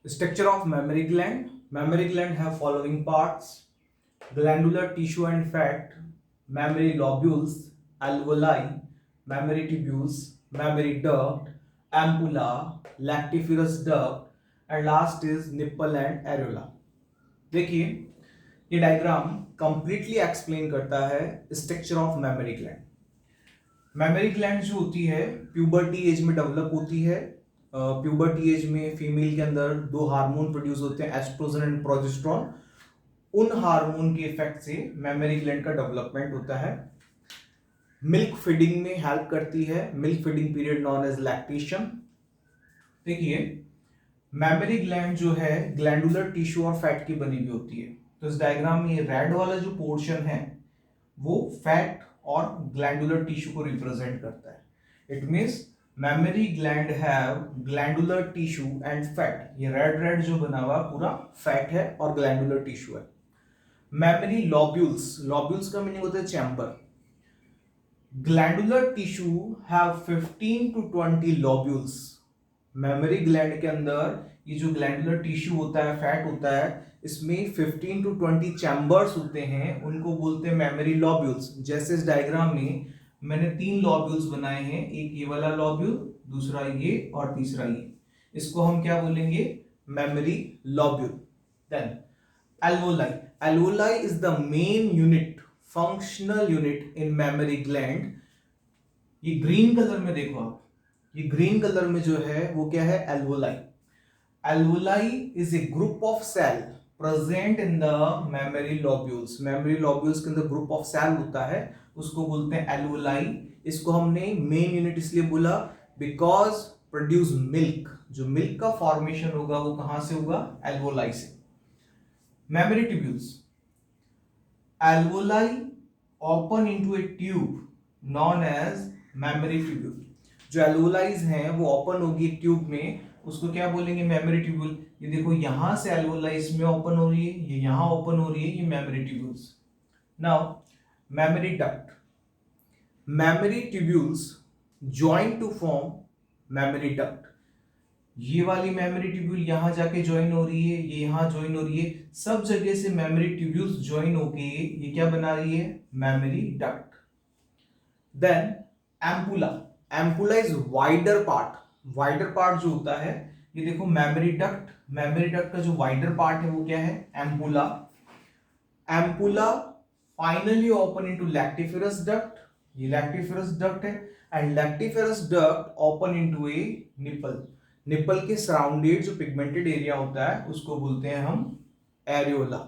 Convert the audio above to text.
Structure of mammary gland. Mammary gland have following parts: glandular tissue and fat, mammary lobules, alveoli, mammary tubules, mammary duct, ampulla, lactiferous duct, and last is nipple and areola. देखिए, ये diagram completely explain करता है structure of memory gland. Memory gland जो होती है puberty as में develop होती है। प्यूबर्टी एज में फीमेल के अंदर दो हार्मोन प्रोड्यूस होते हैं, एस्ट्रोजन एंड प्रोजेस्टेरोन। उन हार्मोन के इफेक्ट से मेमोरी ग्लैंड का डेवलपमेंट होता है। मिल्क फीडिंग में हेल्प करती है, milk feeding period known as lactation. देखिए, मेमोरी ग्लैंड जो है ग्लैंडुलर टिश्यू और फैट की बनी हुई होती है। तो इस डायग्राम में रेड वाला जो पोर्शन है वो फैट और ग्लैंडुलर टिश्यू को रिप्रेजेंट करता है। It means memory gland have glandular tissue and fat. ये रेड रेड जो बना हुआ पूरा फैट है और ग्लैंडुलर टिश्यू है। मेमोरी लॉब्यूल्स, लॉब्यूल्स का मीनिंग होता है chamber. Glandular tissue have 15 to 20 lobules. Memory gland के अंदर ये जो ग्लैंडुलर टिश्यू होता है, फैट होता है, इसमें 15 to 20 चैम्बर्स होते हैं, उनको बोलते हैं मेमोरी लॉब्यूल्स। जैसे इस डायग्राम में मैंने 3 लॉब्यूल्स बनाए हैं, एक ये वाला लॉब्यूल, दूसरा ये और तीसरा ये। इसको हम क्या बोलेंगे? Mammary lobule. Then alveoli. Alveoli is the main unit, functional unit in mammary gland. ये ग्रीन कलर में देखो आप, ये ग्रीन कलर में जो है वो क्या है? alveoli. Alveoli is a group of cell present in the mammary lobules. Mammary lobules के अंदर ग्रुप ऑफ सेल होता है, उसको बोलते हैं alveoli. इसको हमने मेन यूनिट इसलिए बोला बिकॉज प्रोड्यूस मिल्क। जो मिल्क का फॉर्मेशन होगा वो कहां से होगा? alveoli से। Mammary tubules. Alveoli open into a tube known as mammary tubule. जो alveoli हैं वो ओपन होगी ट्यूब में, उसको क्या बोलेंगे? Memory tubule. ये देखो यहां से alveoli इसमें ओपन हो रही है, ये यहां ओपन हो रही है, ये mammary tubules. Now memory duct. Mammary tubules join to form memory duct. ये वाली मेमोरी ट्यूब्यूल यहां जाके ज्वाइन हो रही है, ये यहां ज्वाइन हो रही है, सब जगह से मेमोरी ट्यूब्यूल्स ज्वाइन होके ये क्या बना रही है? Mammary duct. Then ampulla. Ampulla is wider part. Wider part जो होता है, ये देखो मेमोरी डक्ट, मेमोरी डक्ट का जो वाइडर पार्ट है वो क्या है? Ampulla. Ampulla finally open into lactiferous duct, ये लैक्टिफेरस डक्ट है, and lactiferous duct open into A nipple. Nipple के सराउंडेड जो पिगमेंटेड एरिया होता है उसको बोलते हैं हम एरियोला।